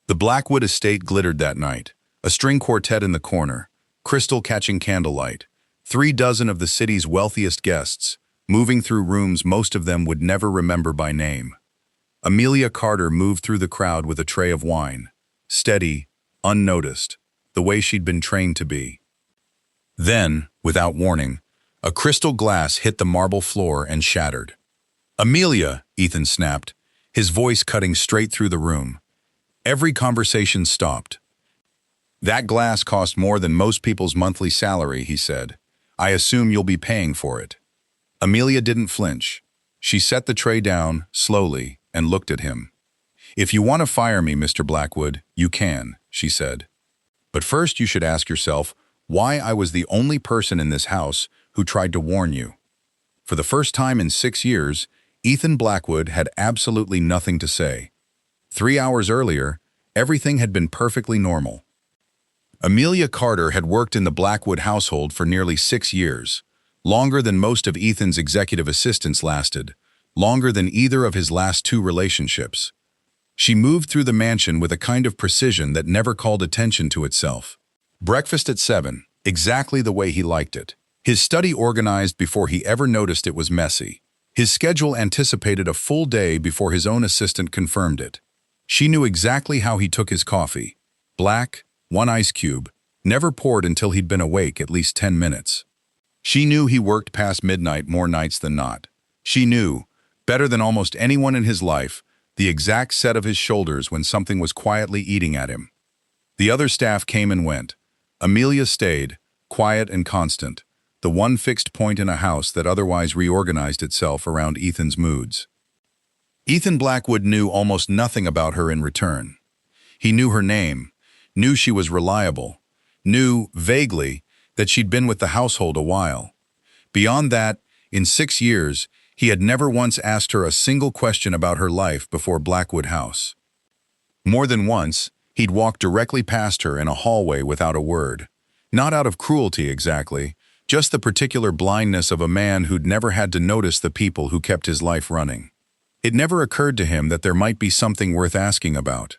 The Blackwood estate glittered that night, a string quartet in the corner, crystal catching candlelight, 36 of the city's wealthiest guests, moving through rooms most of them would never remember by name. Amelia Carter moved through the crowd with a tray of wine, steady, unnoticed, the way she'd been trained to be. Then, without warning, a crystal glass hit the marble floor and shattered. "Amelia," Ethan snapped, his voice cutting straight through the room. Every conversation stopped. "That glass cost more than most people's monthly salary," he said. "I assume you'll be paying for it." Amelia didn't flinch. She set the tray down, slowly, and looked at him. "If you want to fire me, Mr. Blackwood, you can," she said. "But first you should ask yourself why I was the only person in this house who tried to warn you." For the first time in 6 years, Ethan Blackwood had absolutely nothing to say. 3 hours earlier, everything had been perfectly normal. Amelia Carter had worked in the Blackwood household for nearly 6 years, longer than most of Ethan's executive assistants lasted, longer than either of his last 2 relationships. She moved through the mansion with a kind of precision that never called attention to itself. Breakfast at 7, exactly the way he liked it. His study organized before he ever noticed it was messy. His schedule anticipated a full day before his own assistant confirmed it. She knew exactly how he took his coffee. Black, 1 ice cube, never poured until he'd been awake at least 10 minutes. She knew he worked past midnight more nights than not. She knew, better than almost anyone in his life, the exact set of his shoulders when something was quietly eating at him. The other staff came and went. Amelia stayed, quiet and constant, the one fixed point in a house that otherwise reorganized itself around Ethan's moods. Ethan Blackwood knew almost nothing about her in return. He knew her name, knew she was reliable, knew, vaguely, that she'd been with the household a while. Beyond that, in 6 years, he had never once asked her a single question about her life before Blackwood House. More than once, he'd walked directly past her in a hallway without a word. Not out of cruelty exactly, just the particular blindness of a man who'd never had to notice the people who kept his life running. It never occurred to him that there might be something worth asking about.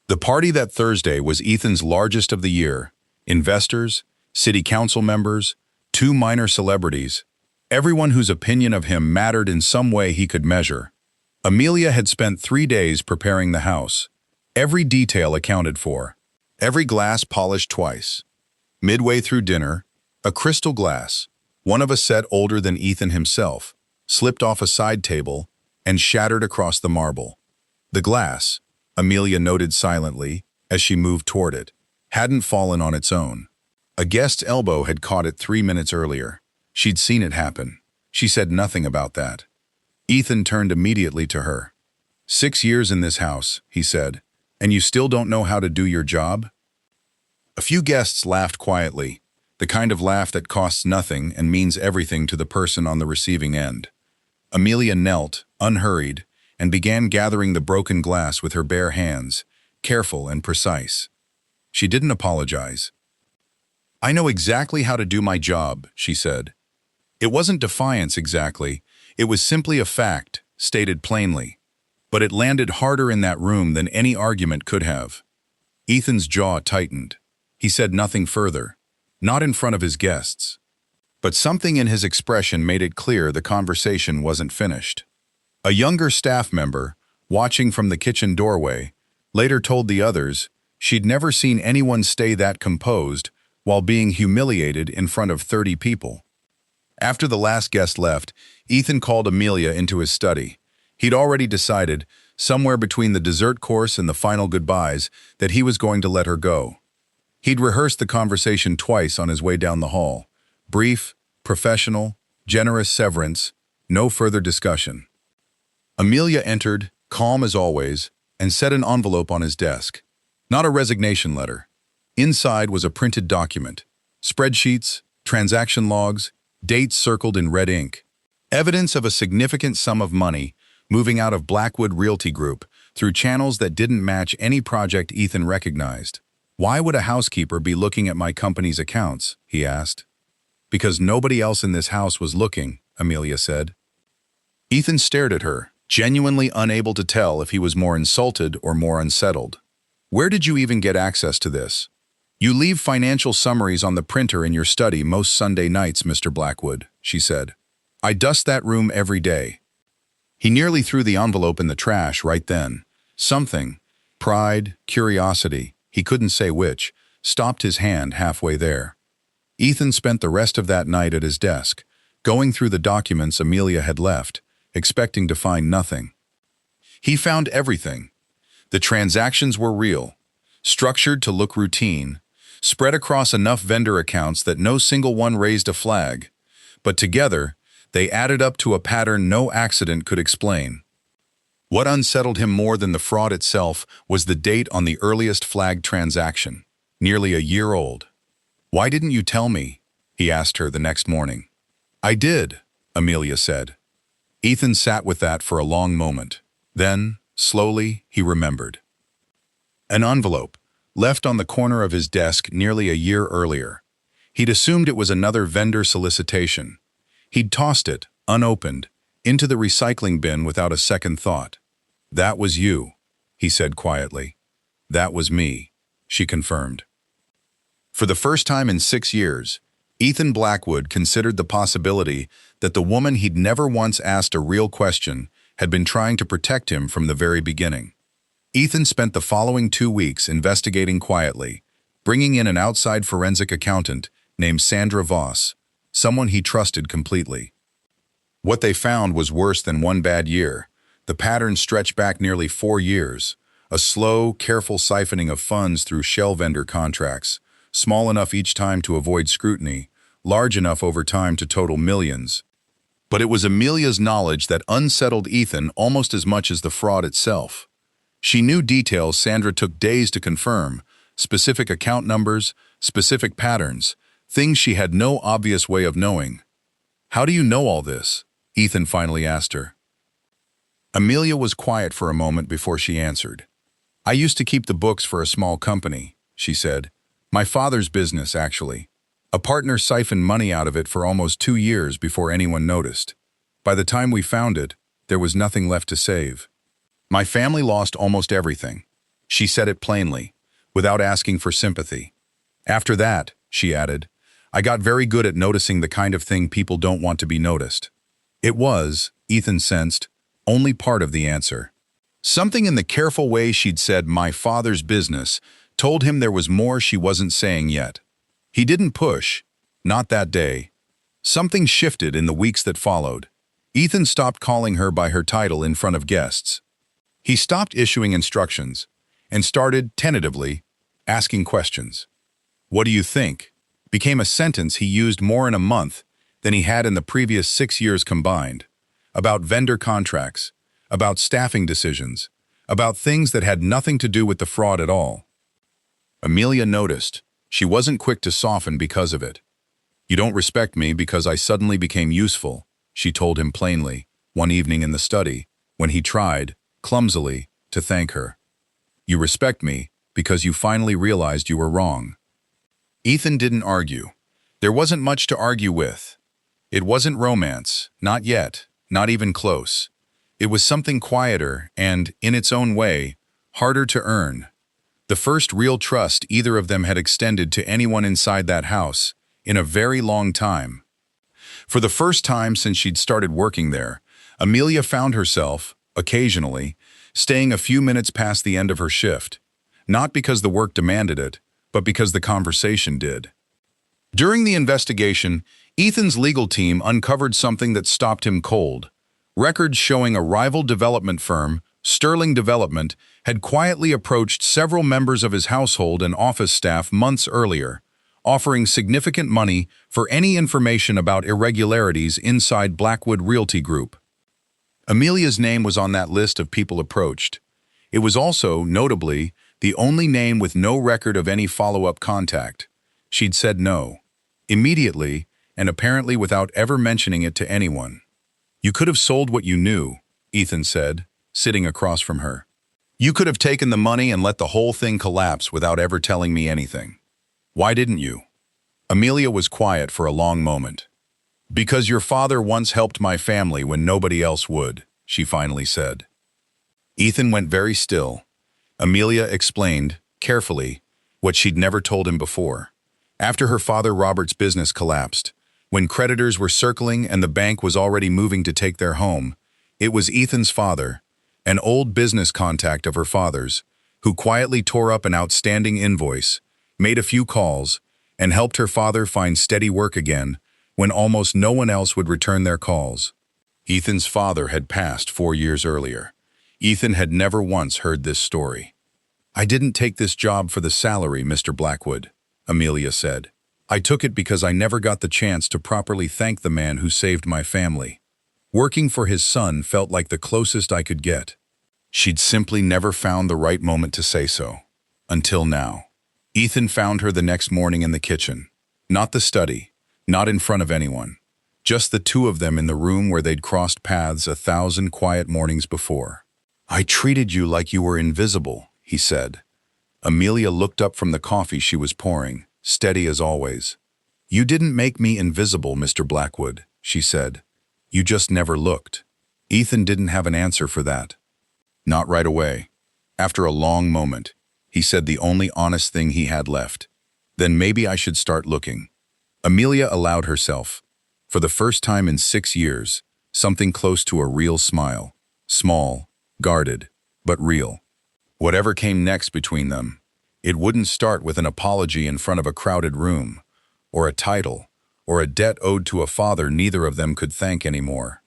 The party that Thursday was Ethan's largest of the year. Investors, city council members, 2 minor celebrities, everyone whose opinion of him mattered in some way he could measure. Amelia had spent 3 days preparing the house. Every detail accounted for. Every glass polished twice. Midway through dinner, a crystal glass, one of a set older than Ethan himself, slipped off a side table and shattered across the marble. The glass, Amelia noted silently as she moved toward it, hadn't fallen on its own. A guest's elbow had caught it 3 minutes earlier. She'd seen it happen. She said nothing about that. Ethan turned immediately to her. 6 years in this house, he said, and you still don't know how to do your job? A few guests laughed quietly, the kind of laugh that costs nothing and means everything to the person on the receiving end. Amelia knelt, unhurried, and began gathering the broken glass with her bare hands, careful and precise. She didn't apologize. "I know exactly how to do my job," she said. It wasn't defiance exactly, it was simply a fact, stated plainly. But it landed harder in that room than any argument could have. Ethan's jaw tightened. He said nothing further, not in front of his guests. But something in his expression made it clear the conversation wasn't finished. A younger staff member, watching from the kitchen doorway, later told the others she'd never seen anyone stay that composed while being humiliated in front of 30 people. After the last guest left, Ethan called Amelia into his study. He'd already decided, somewhere between the dessert course and the final goodbyes, that he was going to let her go. He'd rehearsed the conversation twice on his way down the hall. Brief, professional, generous severance, no further discussion. Amelia entered, calm as always, and set an envelope on his desk. Not a resignation letter. Inside was a printed document. Spreadsheets, transaction logs, dates circled in red ink. Evidence of a significant sum of money moving out of Blackwood Realty Group through channels that didn't match any project Ethan recognized. "Why would a housekeeper be looking at my company's accounts?" he asked. "Because nobody else in this house was looking," Amelia said. Ethan stared at her, genuinely unable to tell if he was more insulted or more unsettled. Where did you even get access to this? You leave financial summaries on the printer in your study most Sunday nights, Mr. Blackwood, she said. I dust that room every day. He nearly threw the envelope in the trash right then. Something, pride, curiosity, he couldn't say which, stopped his hand halfway there. Ethan spent the rest of that night at his desk, going through the documents Amelia had left, expecting to find nothing. He found everything. The transactions were real, structured to look routine, spread across enough vendor accounts that no single one raised a flag, but together, they added up to a pattern no accident could explain. What unsettled him more than the fraud itself was the date on the earliest flagged transaction, nearly a year old. Why didn't you tell me? He asked her the next morning. I did, Amelia said. Ethan sat with that for a long moment. Then, slowly, he remembered. An envelope, left on the corner of his desk nearly a year earlier. He'd assumed it was another vendor solicitation. He'd tossed it, unopened, into the recycling bin without a second thought. That was you, he said quietly. That was me, she confirmed. For the first time in 6 years, Ethan Blackwood considered the possibility that the woman he'd never once asked a real question had been trying to protect him from the very beginning. Ethan spent the following 2 weeks investigating quietly, bringing in an outside forensic accountant named Sandra Voss, someone he trusted completely. What they found was worse than one bad year. The pattern stretched back nearly 4 years, a slow, careful siphoning of funds through shell vendor contracts, small enough each time to avoid scrutiny, large enough over time to total millions. But it was Amelia's knowledge that unsettled Ethan almost as much as the fraud itself. She knew details Sandra took days to confirm, specific account numbers, specific patterns, things she had no obvious way of knowing. How do you know all this? Ethan finally asked her. Amelia was quiet for a moment before she answered. I used to keep the books for a small company, she said. My father's business, actually. A partner siphoned money out of it for almost 2 years before anyone noticed. By the time we found it, there was nothing left to save. My family lost almost everything. She said it plainly, without asking for sympathy. After that, she added, I got very good at noticing the kind of thing people don't want to be noticed. It was, Ethan sensed, only part of the answer. Something in the careful way she'd said my father's business told him there was more she wasn't saying yet. He didn't push, not that day. Something shifted in the weeks that followed. Ethan stopped calling her by her title in front of guests. He stopped issuing instructions and started, tentatively, asking questions. What do you think? Became a sentence he used more in a month than he had in the previous 6 years combined. About vendor contracts, about staffing decisions, about things that had nothing to do with the fraud at all. Amelia noticed. She wasn't quick to soften because of it. You don't respect me because I suddenly became useful, she told him plainly, one evening in the study, when he tried, clumsily, to thank her. You respect me because you finally realized you were wrong. Ethan didn't argue. There wasn't much to argue with. It wasn't romance, not yet, not even close. It was something quieter and, in its own way, harder to earn. The first real trust either of them had extended to anyone inside that house in a very long time. For the first time since she'd started working there, Amelia found herself, occasionally, staying a few minutes past the end of her shift, not because the work demanded it, but because the conversation did. During the investigation, Ethan's legal team uncovered something that stopped him cold. Records showing a rival development firm, Sterling Development, had quietly approached several members of his household and office staff months earlier, offering significant money for any information about irregularities inside Blackwood Realty Group. Amelia's name was on that list of people approached. It was also, notably, the only name with no record of any follow-up contact. She'd said no, immediately, and apparently without ever mentioning it to anyone. You could have sold what you knew, Ethan said, sitting across from her. You could have taken the money and let the whole thing collapse without ever telling me anything. Why didn't you? Amelia was quiet for a long moment. Because your father once helped my family when nobody else would, she finally said. Ethan went very still. Amelia explained, carefully, what she'd never told him before. After her father Robert's business collapsed, when creditors were circling and the bank was already moving to take their home, it was Ethan's father, an old business contact of her father's, who quietly tore up an outstanding invoice, made a few calls, and helped her father find steady work again when almost no one else would return their calls. Ethan's father had passed 4 years earlier. Ethan had never once heard this story. "I didn't take this job for the salary, Mr. Blackwood," Amelia said. "I took it because I never got the chance to properly thank the man who saved my family. Working for his son felt like the closest I could get." She'd simply never found the right moment to say so. Until now. Ethan found her the next morning in the kitchen. Not the study, not in front of anyone. Just the two of them in the room where they'd crossed paths 1,000 quiet mornings before. "I treated you like you were invisible," he said. Amelia looked up from the coffee she was pouring, steady as always. "You didn't make me invisible, Mr. Blackwood," she said. "You just never looked." Ethan didn't have an answer for that. Not right away. After a long moment, he said the only honest thing he had left. "Then maybe I should start looking." Amelia allowed herself, for the first time in 6 years, something close to a real smile. Small, guarded, but real. Whatever came next between them, it wouldn't start with an apology in front of a crowded room, or a title, or a debt owed to a father neither of them could thank anymore.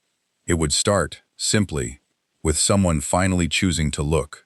It would start, simply, with someone finally choosing to look.